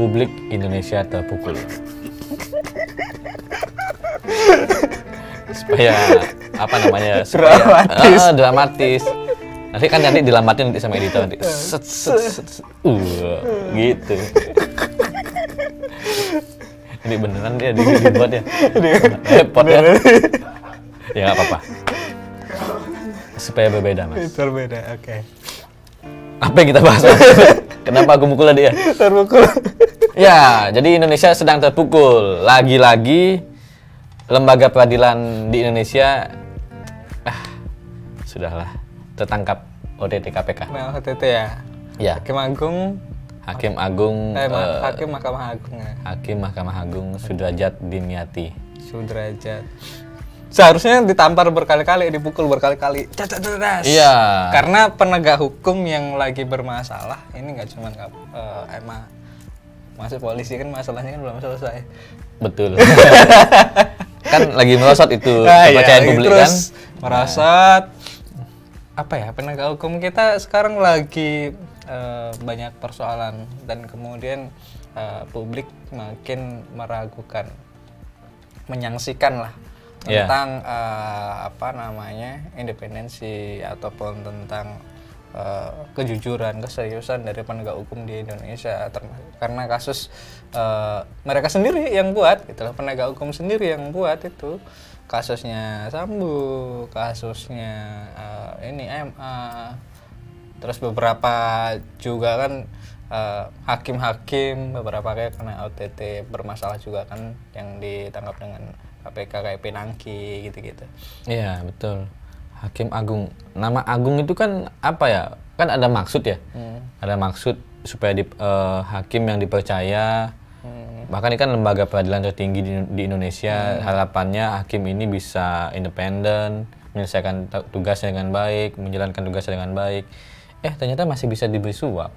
publik Indonesia terpukul. Supaya apa namanya? Supaya dramatis. Nanti kan dilambatin nanti sama editor nanti. Gitu. Ini beneran dia dibuat ya. Repot ya. Ya nggak apa-apa. Supaya berbeda, Mas. Berbeda, oke. Apa yang kita bahas? Kenapa aku mukul dia? Terpukul. Ya, jadi Indonesia sedang terpukul. Lagi-lagi lembaga peradilan di Indonesia sudahlah tertangkap OTT KPK. Nah, OTT ya. Ya. Hakim Agung. Hakim Agung. Hakim Mahkamah Agung ya. Hakim Mahkamah Agung Sudrajat Dimyati. Sudrajat. Seharusnya ditampar berkali-kali, dipukul berkali-kali. Iya. Karena penegak hukum yang lagi bermasalah, ini nggak cuma emang masuk polisi kan masalahnya kan belum selesai. Betul. Kan lagi merosot itu kepercayaan publik terus kan. Merosot. Apa ya, penegak hukum kita sekarang lagi banyak persoalan dan kemudian publik makin meragukan, menyaksikan lah tentang independensi ataupun tentang kejujuran, keseriusan dari penegak hukum di Indonesia, karena kasus mereka sendiri yang buat, itulah penegak hukum sendiri yang buat itu kasusnya Sambo, kasusnya ini MA, terus beberapa juga kan hakim-hakim beberapa kayak kena OTT bermasalah juga kan yang ditangkap dengan KPK kayak Pinangki gitu-gitu. Iya, betul. Hakim Agung. Nama Agung itu kan apa ya? Kan ada maksud ya? Ada maksud supaya hakim yang dipercaya. Bahkan ini kan lembaga peradilan tertinggi di Indonesia. Harapannya hakim ini bisa independen, menyelesaikan tugasnya dengan baik, menjalankan tugasnya dengan baik. Ternyata masih bisa diberi suap.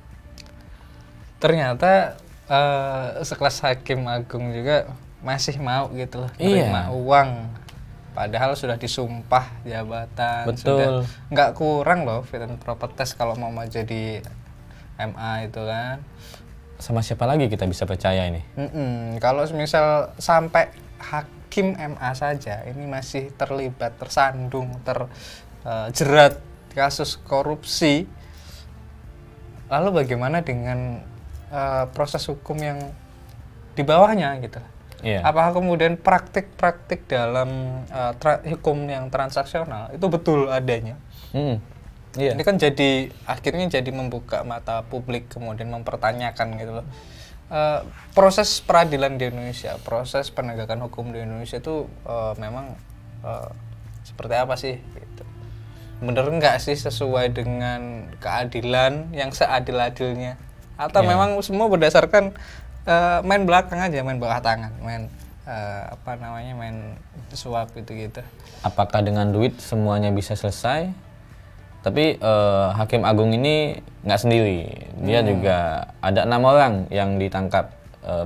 Ternyata sekelas Hakim Agung juga masih mau gitu loh, menerima uang. Padahal sudah disumpah jabatan. Betul. Sudah nggak kurang loh fit and proper test kalau mau jadi MA itu kan. Sama siapa lagi kita bisa percaya ini? Kalau misal sampai hakim MA saja ini masih terlibat, tersandung, terjerat kasus korupsi, lalu bagaimana dengan proses hukum yang di bawahnya gitu? Apakah kemudian praktik-praktik dalam hukum yang transaksional itu betul adanya? Ini kan akhirnya jadi membuka mata publik, kemudian mempertanyakan gitu loh. Proses peradilan di Indonesia, proses penegakan hukum di Indonesia itu memang seperti apa sih? Gitu. Bener nggak sih sesuai dengan keadilan yang seadil-adilnya? Atau memang semua berdasarkan main belakang aja, main bawah tangan, main suap gitu-gitu. Apakah dengan duit semuanya bisa selesai? Tapi Hakim Agung ini nggak sendiri. Dia juga ada 6 orang yang ditangkap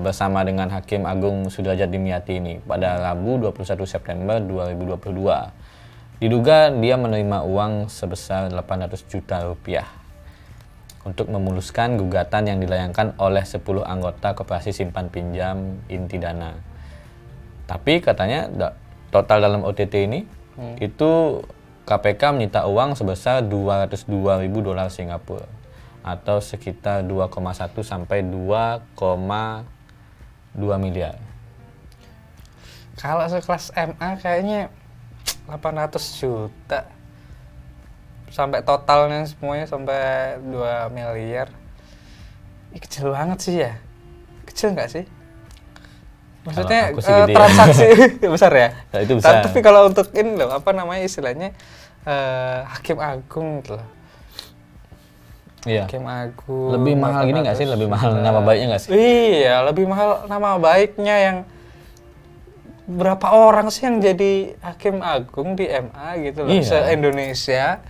bersama dengan Hakim Agung Sudrajat Dimyati ini pada Rabu 21 September 2022. Diduga dia menerima uang sebesar 800 juta rupiah untuk memuluskan gugatan yang dilayangkan oleh 10 anggota Koperasi Simpan Pinjam Inti Dana. Tapi katanya total dalam OTT ini itu KPK menyita uang sebesar 202.000 dolar Singapura atau sekitar 2,1 sampai 2,2 miliar. Kalau sekelas MA kayaknya 800 juta sampai totalnya semuanya sampai 2 miliar. Kecil banget sih ya. Kecil nggak sih? Maksudnya transaksi besar ya? Nah, itu besar. Tapi kalau untuk ini loh, istilahnya Hakim Agung gitu loh. Iya. Hakim Agung. Lebih mahal gini nggak sih? Lebih mahal nama baiknya nggak sih? Iya, lebih mahal nama baiknya yang berapa orang sih yang jadi Hakim Agung di MA gitu loh, se-Indonesia.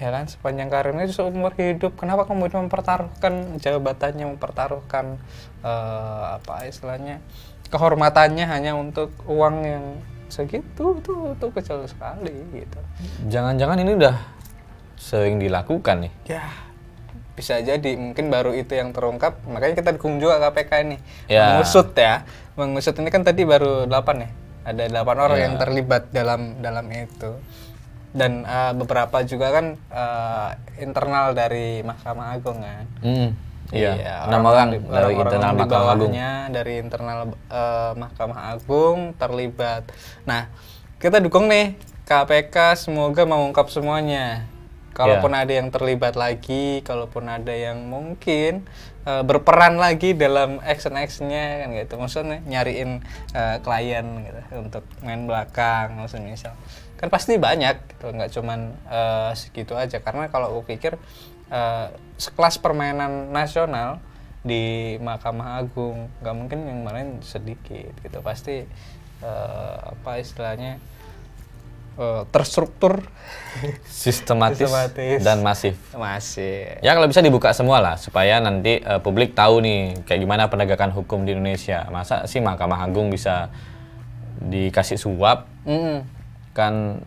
Ya kan, sepanjang karirnya seumur hidup, kenapa kemudian mempertaruhkan jabatannya, mempertaruhkan kehormatannya hanya untuk uang yang segitu? Itu kecil sekali gitu. Jangan-jangan ini udah sering dilakukan nih? Ya, bisa jadi mungkin baru itu yang terungkap, makanya kita dukung juga KPK ini Ya. mengusut ini kan tadi baru 8 ya, ada 8 orang Ya. yang terlibat dalam itu, dan beberapa juga kan internal dari Mahkamah Agung kan. Iya, 6 orang dari internal di Mahkamah Agung. bawahnya dari internal Mahkamah Agung terlibat. Nah, kita dukung nih KPK semoga mengungkap semuanya. Kalaupun ada yang terlibat lagi, kalaupun ada yang mungkin berperan lagi dalam action-actionnya kan gitu. Maksudnya nyariin klien gitu untuk main belakang maksudnya misal. Kan pasti banyak gitu, nggak cuman segitu aja. Karena kalau aku pikir sekelas permainan nasional di Mahkamah Agung nggak mungkin yang main sedikit gitu. Pasti apa istilahnya terstruktur, Sistematis dan masif. masih. Ya kalau bisa dibuka semua lah supaya nanti publik tahu nih kayak gimana penegakan hukum di Indonesia. Masa sih Mahkamah Agung bisa dikasih suap? Kan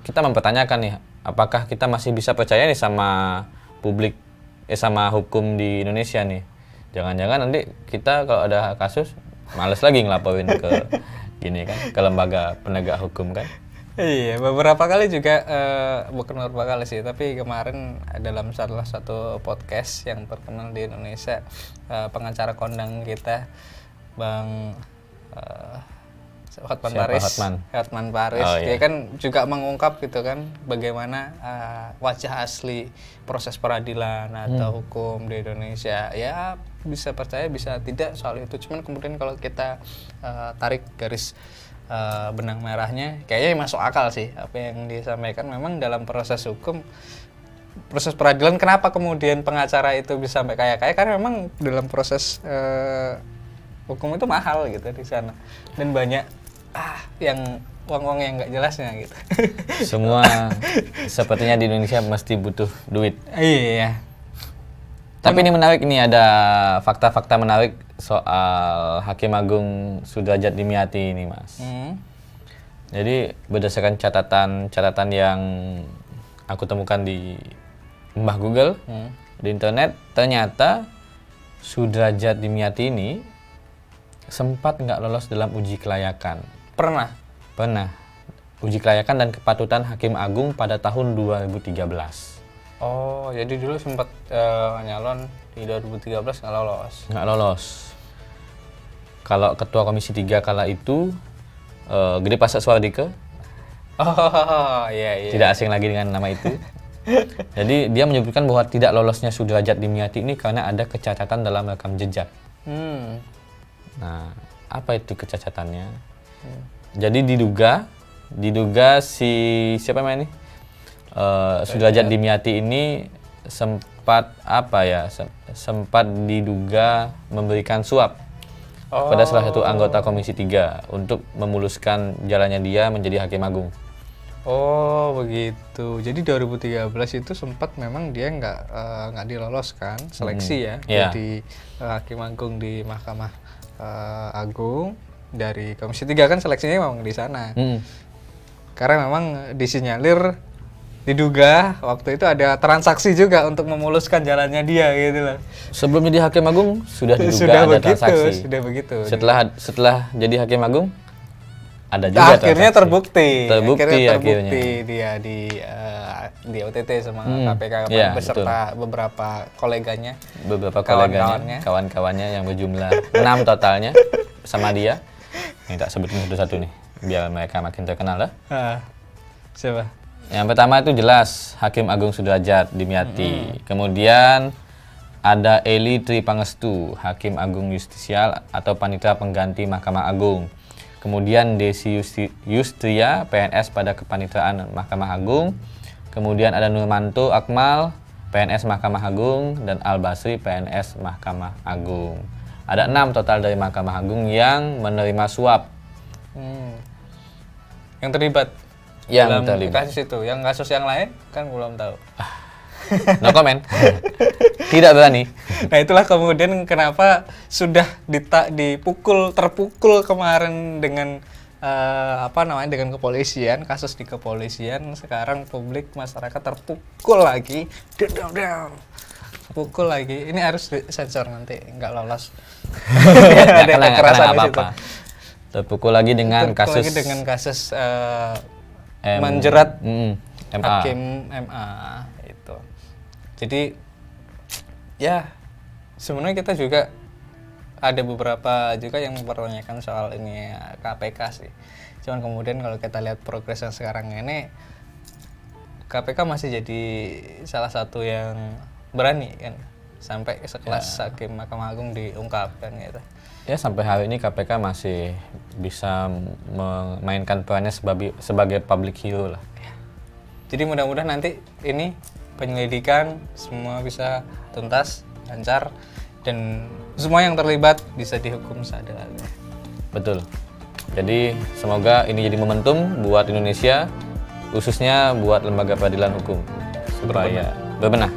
kita mempertanyakan nih, apakah kita masih bisa percaya nih sama publik, sama hukum di Indonesia nih? Jangan-jangan nanti kita kalau ada kasus males lagi ngelaporin ke gini kan, ke lembaga penegak hukum kan. Iya, beberapa kali juga, bukan beberapa kali sih, tapi kemarin dalam salah satu podcast yang terkenal di Indonesia, pengacara kondang kita, Bang Hotman Siapa Paris. Hotman? Hotman Paris, Oh, dia iya. kan juga mengungkap gitu kan, bagaimana wajah asli proses peradilan atau hukum di Indonesia. Ya, bisa percaya, bisa tidak soal itu. Cuman kemudian kalau kita tarik garis benang merahnya, kayaknya masuk akal sih apa yang disampaikan. Memang dalam proses hukum, proses peradilan, kenapa kemudian pengacara itu bisa sampai kaya-kaya? Karena memang dalam proses hukum itu mahal gitu di sana, dan banyak yang uang-uang yang nggak jelasnya gitu. Semua sepertinya di Indonesia mesti butuh duit. Iya. Tapi ini menarik, ini ada fakta-fakta menarik soal Hakim Agung Sudrajat Dimyati ini, Mas. Jadi berdasarkan catatan yang aku temukan di Mbah Google di internet, ternyata Sudrajat Dimyati ini sempat nggak lolos dalam uji kelayakan. Pernah. Uji kelayakan dan kepatutan Hakim Agung pada tahun 2013. Oh, jadi dulu sempat nyalon di 2013 nggak lolos. Nggak lolos. Kalau Ketua Komisi 3 kala itu Gede Pasek Suardike, Oh, iya. tidak asing lagi dengan nama itu. Jadi dia menyebutkan bahwa tidak lolosnya Sudrajat Dimyati ini karena ada kecacatan dalam rekam jejak. Nah, apa itu kecacatannya? Jadi diduga si siapa namanya ini? Sudrajat Dimyati ini sempat sempat diduga memberikan suap pada salah satu anggota Komisi 3 untuk memuluskan jalannya dia menjadi Hakim Agung. Oh, begitu. Jadi 2013 itu sempat memang dia nggak diloloskan seleksi ya, Iya. jadi Hakim Agung di Mahkamah Agung. Dari Komisi 3 kan seleksinya memang di sana. Karena memang disinyalir, diduga waktu itu ada transaksi juga untuk memuluskan jalannya dia gitu loh. Sebelum jadi Hakim Agung sudah diduga Sudah ada begitu, transaksi. sudah begitu. Setelah jadi Hakim Agung ada juga akhirnya transaksi. terbukti Akhirnya. dia di OTT sama KPK Iya, beserta beberapa koleganya. Beberapa koleganya, kawan-kawannya yang berjumlah 6 totalnya sama dia. Ini tak sebutin satu-satu nih, biar mereka makin terkenal lah. Siapa? Yang pertama itu jelas Hakim Agung Sudrajat Dimyati. Kemudian ada Eli Tri Pangestu, Hakim Agung Justisial atau Panitera Pengganti Mahkamah Agung. Kemudian Desi Yustria, PNS pada Kepaniteraan Mahkamah Agung. Kemudian ada Nurmanto Akmal, PNS Mahkamah Agung, dan Al Basri, PNS Mahkamah Agung. Ada 6 total dari Mahkamah Agung yang menerima suap. Yang terlibat Yang dalam terlibat. kasus itu. Yang kasus yang lain kan belum tahu. No comment. Tidak berani. Nah, itulah kemudian kenapa sudah terpukul kemarin dengan apa namanya dengan kepolisian, kasus di kepolisian, sekarang publik masyarakat terpukul lagi, pukul lagi. Ini harus disensor nanti, nggak lolos. Ada kekerasan di situ. Terpukul lagi dengan kasus menjerat MA. hakim MA itu. Jadi ya sebenarnya kita juga ada beberapa juga yang mempertanyakan soal ini KPK sih. Cuman kemudian kalau kita lihat progres yang sekarang ini, KPK masih jadi salah satu yang berani kan sampai sekelas hakim Mahkamah Agung diungkapkan gitu. Ya sampai hari ini KPK masih bisa memainkan perannya sebagai public hero lah. Jadi mudah-mudahan nanti ini penyelidikan semua bisa tuntas, lancar, dan semua yang terlibat bisa dihukum seadil-adilnya. Betul. Jadi semoga ini jadi momentum buat Indonesia, khususnya buat lembaga peradilan hukum supaya berbenah.